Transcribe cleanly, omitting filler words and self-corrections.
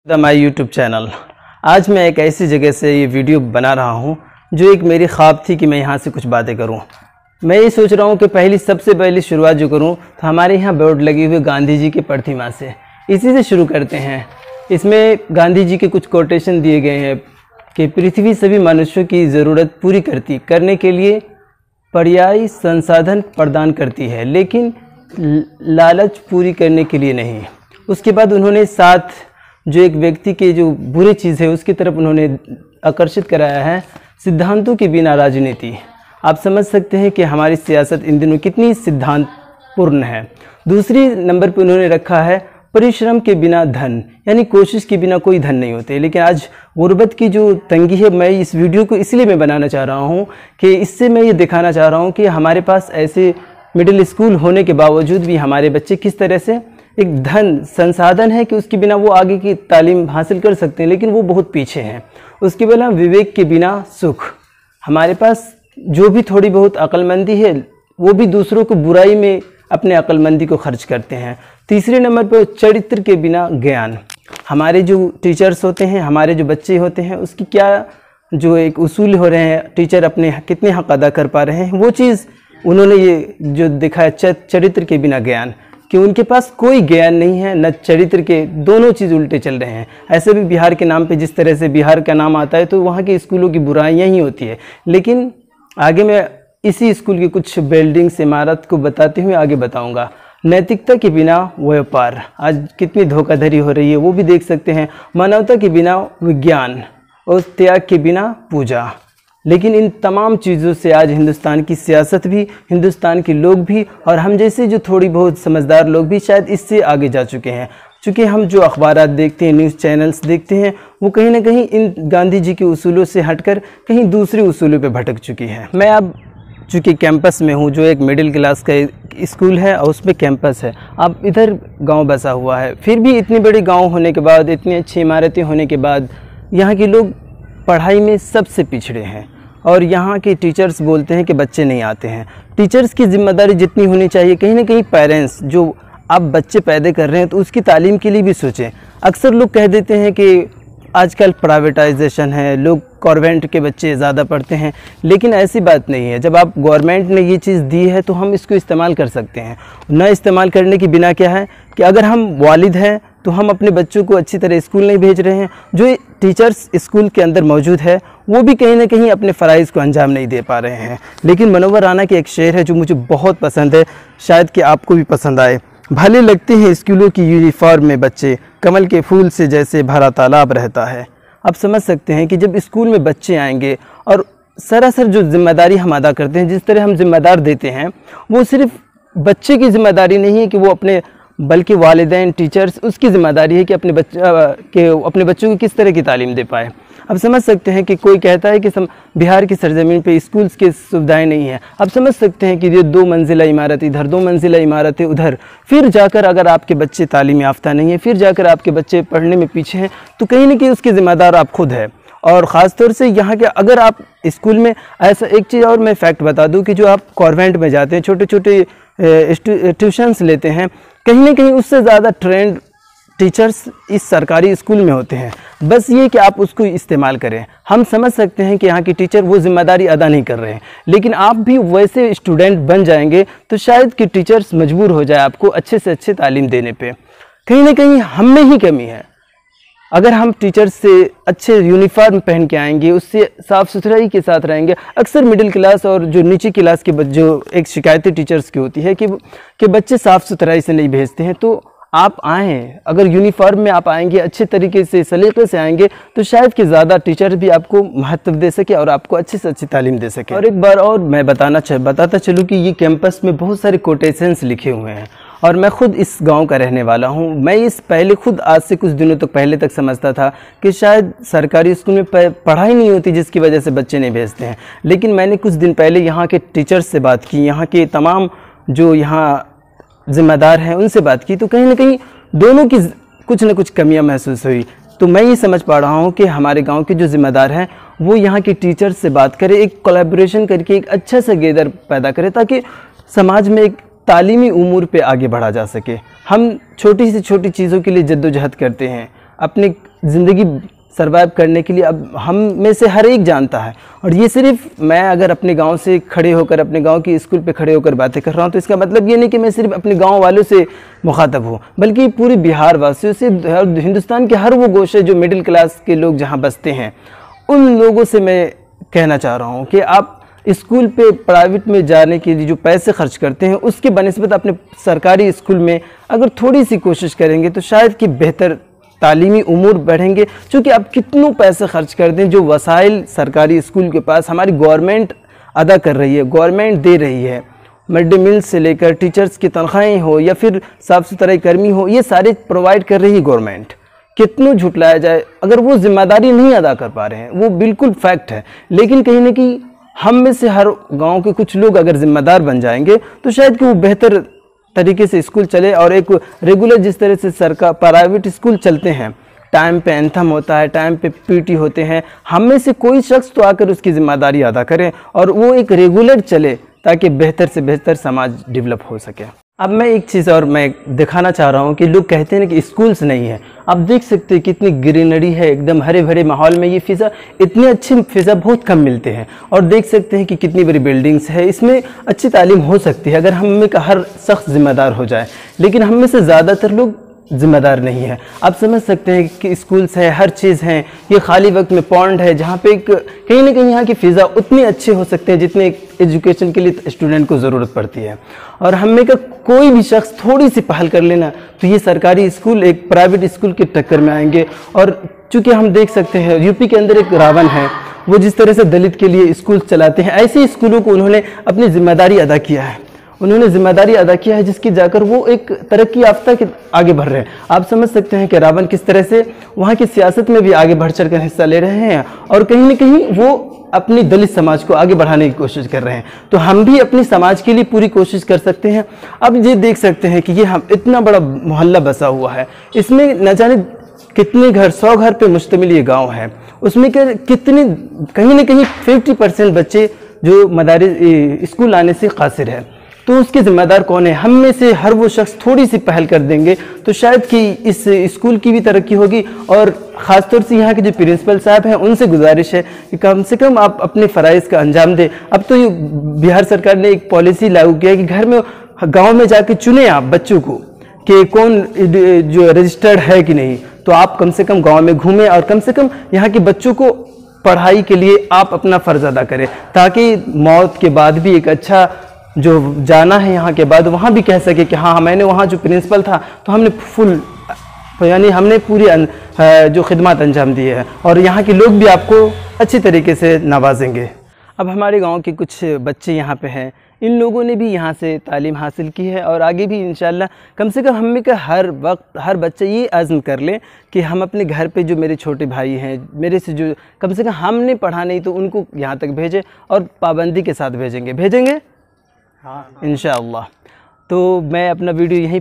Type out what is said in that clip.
My YouTube channel. आज मैं एक ऐसी जगह से ये वीडियो बना रहा हूँ जो एक मेरी ख्वाब थी कि मैं यहाँ से कुछ बातें करूँ। मैं ये सोच रहा हूँ कि सबसे पहली शुरुआत जो करूँ तो हमारे यहाँ बोर्ड लगी हुई गांधी जी की प्रतिमा से, इसी से शुरू करते हैं। इसमें गांधी जी के कुछ कोटेशन दिए गए हैं कि पृथ्वी सभी मनुष्यों की ज़रूरत पूरी करने के लिए पर्यायी संसाधन प्रदान करती है, लेकिन लालच पूरी करने के लिए नहीं। उसके बाद उन्होंने साथ जो एक व्यक्ति के जो बुरी चीज़ है उसकी तरफ उन्होंने आकर्षित कराया है, सिद्धांतों के बिना राजनीति। आप समझ सकते हैं कि हमारी सियासत इन दिनों कितनी सिद्धांतपूर्ण है। दूसरी नंबर पर उन्होंने रखा है परिश्रम के बिना धन, यानी कोशिश के बिना कोई धन नहीं होते। लेकिन आज गुर्बत की जो तंगी है, मैं इस वीडियो को इसलिए मैं बनाना चाह रहा हूँ कि इससे मैं ये दिखाना चाह रहा हूँ कि हमारे पास ऐसे मिडिल स्कूल होने के बावजूद भी हमारे बच्चे किस तरह से एक धन संसाधन है कि उसके बिना वो आगे की तालीम हासिल कर सकते हैं, लेकिन वो बहुत पीछे हैं। उसके बिना विवेक के बिना सुख। हमारे पास जो भी थोड़ी बहुत अक्लमंदी है वो भी दूसरों को बुराई में अपने अक्लमंदी को खर्च करते हैं। तीसरे नंबर पर चरित्र के बिना ज्ञान। हमारे जो टीचर्स होते हैं, हमारे जो बच्चे होते हैं, उसकी क्या जो एक उसूल हो रहे हैं, टीचर अपने कितने हक अदा कर पा रहे हैं, वो चीज़ उन्होंने ये जो दिखाया चरित्र के बिना ज्ञान, कि उनके पास कोई ज्ञान नहीं है न चरित्र के, दोनों चीज़ उल्टे चल रहे हैं। ऐसे भी बिहार के नाम पे जिस तरह से बिहार का नाम आता है तो वहाँ के स्कूलों की बुराइयाँ ही होती है। लेकिन आगे मैं इसी स्कूल की कुछ बिल्डिंग्स इमारत को बताते हुए आगे बताऊँगा। नैतिकता के बिना व्यापार, आज कितनी धोखाधड़ी हो रही है वो भी देख सकते हैं। मानवता के बिना विज्ञान और त्याग के बिना पूजा। लेकिन इन तमाम चीज़ों से आज हिंदुस्तान की सियासत भी, हिंदुस्तान के लोग भी और हम जैसे जो थोड़ी बहुत समझदार लोग भी शायद इससे आगे जा चुके हैं। चूँकि हम जो अखबारात देखते हैं, न्यूज़ चैनल्स देखते हैं, वो कहीं ना कहीं इन गांधी जी के उसूलों से हटकर कहीं दूसरे उसूलों पे भटक चुकी है। मैं अब चूँकि कैंपस में हूँ, जो एक मिडिल क्लास का स्कूल है और उसमें कैंपस है। अब इधर गाँव बसा हुआ है, फिर भी इतनी बड़ी गाँव होने के बाद, इतनी अच्छी इमारतें होने के बाद यहाँ के लोग पढ़ाई में सबसे पिछड़े हैं। और यहाँ के टीचर्स बोलते हैं कि बच्चे नहीं आते हैं। टीचर्स की जिम्मेदारी जितनी होनी चाहिए, कहीं ना कहीं पेरेंट्स जो आप बच्चे पैदा कर रहे हैं तो उसकी तालीम के लिए भी सोचें। अक्सर लोग कह देते हैं कि आजकल प्राइवेटाइजेशन है, लोग गवर्नमेंट के बच्चे ज़्यादा पढ़ते हैं, लेकिन ऐसी बात नहीं है। जब आप गवर्नमेंट ने ये चीज़ दी है तो हम इसको इस्तेमाल कर सकते हैं। न इस्तेमाल करने की बिना क्या है कि अगर हम वालिद हैं तो हम अपने बच्चों को अच्छी तरह स्कूल नहीं भेज रहे हैं। जो टीचर्स स्कूल के अंदर मौजूद है वो भी कहीं ना कहीं अपने फ़राइज़ को अंजाम नहीं दे पा रहे हैं। लेकिन मनोवर राना की एक शेर है जो मुझे बहुत पसंद है, शायद कि आपको भी पसंद आए। भले लगते हैं स्कूलों की यूनिफॉर्म में बच्चे, कमल के फूल से जैसे भरा तालाब रहता है। आप समझ सकते हैं कि जब स्कूल में बच्चे आएंगे और सरासर जो जिम्मेदारी हम अदा करते हैं, जिस तरह हम जिम्मेदार देते हैं, वो सिर्फ बच्चे की जिम्मेदारी नहीं है कि वो अपने, बल्कि वालिदैन, टीचर्स, उसकी ज़िम्मेदारी है कि अपने बच्चों को किस तरह की तालीम दे पाए। अब समझ सकते हैं कि कोई कहता है कि बिहार की सरजमीन पे स्कूल्स की सुविधाएं नहीं है। अब समझ सकते हैं कि ये 2 मंजिला इमारत इधर, 2 मंजिला इमारतें उधर, फिर जाकर अगर आपके बच्चे तालीम याफ्ता नहीं है, फिर जाकर आपके बच्चे पढ़ने में पीछे हैं, तो कहीं ना कहीं उसके ज़िम्मेदार आप खुद है। और ख़ास तौर से यहाँ के अगर आप स्कूल में ऐसा, एक चीज़ और मैं फैक्ट बता दूँ कि जो आप कॉन्वेंट में जाते हैं, छोटे छोटे ट्यूशन्स लेते हैं, कहीं ना कहीं उससे ज़्यादा ट्रेंड टीचर्स इस सरकारी स्कूल में होते हैं। बस ये कि आप उसको इस्तेमाल करें। हम समझ सकते हैं कि यहाँ के टीचर वो जिम्मेदारी अदा नहीं कर रहे हैं, लेकिन आप भी वैसे स्टूडेंट बन जाएंगे तो शायद कि टीचर्स मजबूर हो जाए आपको अच्छे से अच्छे तालीम देने पे। कहीं ना कहीं हम में ही कमी है। अगर हम टीचर्स से अच्छे यूनिफॉर्म पहन के आएंगे, उससे साफ़ सुथराई के साथ रहेंगे। अक्सर मिडिल क्लास और जो नीचे क्लास के जो एक शिकायतें टीचर्स की होती है कि बच्चे साफ़ सुथराई से नहीं भेजते हैं, तो आप आएँ, अगर यूनिफॉर्म में आप आएंगे, अच्छे तरीके से सलीके से आएंगे, तो शायद कि ज़्यादा टीचर भी आपको महत्व दे सके और आपको अच्छी से अच्छी तालीम दे सके। और एक बार और मैं बताता चलूँ कि ये कैंपस में बहुत सारे कोटेशंस लिखे हुए हैं और मैं खुद इस गांव का रहने वाला हूं। मैं इस पहले खुद आज से कुछ दिनों तक पहले तक समझता था कि शायद सरकारी स्कूल में पढ़ाई नहीं होती जिसकी वजह से बच्चे नहीं भेजते हैं। लेकिन मैंने कुछ दिन पहले यहाँ के टीचर्स से बात की, यहाँ के तमाम जो यहाँ ज़िम्मेदार हैं उनसे बात की, तो कहीं ना कहीं दोनों की कुछ न कुछ कमियाँ महसूस हुई। तो मैं ये समझ पा रहा हूँ कि हमारे गांव के जो ज़िम्मेदार हैं वो यहाँ के टीचर्स से बात करें, एक कोलैबोरेशन करके एक अच्छा सा गेदर पैदा करें, ताकि समाज में एक तालीमी उमूर पे आगे बढ़ा जा सके। हम छोटी से छोटी चीज़ों के लिए जद्दोजहद करते हैं, अपने ज़िंदगी सर्वाइव करने के लिए अब हम में से हर एक जानता है। और ये सिर्फ मैं अगर अपने गांव से खड़े होकर, अपने गांव की स्कूल पे खड़े होकर बातें कर रहा हूँ, तो इसका मतलब ये नहीं कि मैं सिर्फ अपने गांव वालों से मुखातब हूँ, बल्कि पूरे बिहार वासियों से, हिंदुस्तान के हर वो गोशे जो मिडिल क्लास के लोग जहाँ बसते हैं, उन लोगों से मैं कहना चाह रहा हूँ कि आप स्कूल पे प्राइवेट में जाने के लिए जो पैसे खर्च करते हैं, उसके बनिस्बत अपने सरकारी स्कूल में अगर थोड़ी सी कोशिश करेंगे तो शायद कि बेहतर तालीमी उमूर बढ़ेंगे। क्योंकि आप कितनों पैसे खर्च कर दें, जो वसाइल सरकारी स्कूल के पास हमारी गवर्नमेंट अदा कर रही है, गवर्नमेंट दे रही है, मिड डे मील से लेकर टीचर्स की तनख्वाहें हो या फिर साफ़ सुथराई कर्मी हो, ये सारे प्रोवाइड कर रही है गवर्नमेंट। कितनों झुटलाया जाए, अगर वो जिम्मेदारी नहीं अदा कर पा रहे हैं, वो बिल्कुल फैक्ट है, लेकिन कहीं ना कहीं हम में से हर गांव के कुछ लोग अगर जिम्मेदार बन जाएंगे तो शायद कि वो बेहतर तरीके से स्कूल चले। और एक रेगुलर जिस तरह से सरकार प्राइवेट स्कूल चलते हैं, टाइम पे एंथम होता है, टाइम पे पीटी होते हैं, हम में से कोई शख्स तो आकर उसकी जिम्मेदारी अदा करे और वो एक रेगुलर चले, ताकि बेहतर से बेहतर समाज डेवलप हो सके। अब मैं एक चीज़ और मैं दिखाना चाह रहा हूँ कि लोग कहते हैं कि स्कूल्स नहीं है। आप देख सकते हैं कितनी ग्रीनरी है, एकदम हरे भरे माहौल में ये फ़िज़ा, इतने अच्छे फ़िज़ा बहुत कम मिलते हैं। और देख सकते हैं कि कितनी बड़ी बिल्डिंग्स है, इसमें अच्छी तालीम हो सकती है अगर हम में का हर शख्स जिम्मेदार हो जाए, लेकिन हम में से ज़्यादातर लोग जिम्मेदार नहीं है। आप समझ सकते हैं कि स्कूल्स है, हर चीज़ है, ये खाली वक्त में पॉन्ड है, जहाँ पे कहीं ना कहीं यहाँ की फ़िज़ा उतने अच्छे हो सकते हैं जितने एजुकेशन के लिए स्टूडेंट को ज़रूरत पड़ती है। और हम में का कोई भी शख्स थोड़ी सी पहल कर लेना तो ये सरकारी स्कूल एक प्राइवेट स्कूल की टक्कर में आएंगे। और चूँकि हम देख सकते हैं यूपी के अंदर एक रावण है, वो जिस तरह से दलित के लिए स्कूल चलाते हैं, ऐसे स्कूलों को उन्होंने अपनी जिम्मेदारी अदा किया है, उन्होंने जिम्मेदारी अदा किया है, जिसकी जाकर वो एक तरक्की याफ्ता के आगे बढ़ रहे हैं। आप समझ सकते हैं कि रावण किस तरह से वहाँ की सियासत में भी आगे बढ़ चढ़ कर हिस्सा ले रहे हैं और कहीं न कहीं वो अपनी दलित समाज को आगे बढ़ाने की कोशिश कर रहे हैं। तो हम भी अपनी समाज के लिए पूरी कोशिश कर सकते हैं। अब ये देख सकते हैं कि ये हम इतना बड़ा मोहल्ला बसा हुआ है, इसमें न जाने कितने घर, 100 घर पे मुश्तमिल ये गाँव है, उसमें कितने कहीं ना कहीं 50% बच्चे जो मदारिस स्कूल आने से कासिर है। तो उसके ज़िम्मेदार कौन है? हम में से हर वो शख्स थोड़ी सी पहल कर देंगे तो शायद कि इस स्कूल की भी तरक्की होगी। और ख़ासतौर से यहाँ के जो प्रिंसिपल साहब हैं, उनसे गुजारिश है कि कम से कम आप अपने फ़राइज़ का अंजाम दें। अब तो ये बिहार सरकार ने एक पॉलिसी लागू किया है कि घर में, गाँव में जाके चुने आप बच्चों को कि कौन जो रजिस्टर्ड है कि नहीं। तो आप कम से कम गाँव में घूमें और कम से कम यहाँ के बच्चों को पढ़ाई के लिए आप अपना फ़र्ज़ अदा करें, ताकि मौत के बाद भी एक अच्छा जो जाना है यहाँ के बाद, वहाँ भी कह सके कि हाँ, मैंने वहाँ जो प्रिंसिपल था तो हमने फुल, यानी हमने पूरी जो खिदमत अंजाम दी है और यहाँ के लोग भी आपको अच्छी तरीके से नवाजेंगे। अब हमारे गांव के कुछ बच्चे यहाँ पे हैं, इन लोगों ने भी यहाँ से तालीम हासिल की है और आगे भी इंशाल्लाह कम से कम हम में का हर वक्त हर बच्चा ये आज़म कर ले कि हम अपने घर पे जो मेरे छोटे भाई हैं, मेरे से जो कम से कम हमने पढ़ा नहीं तो उनको यहाँ तक भेजें और पाबंदी के साथ भेजेंगे हाँ इंशाअल्लाह। तो मैं अपना वीडियो यहीं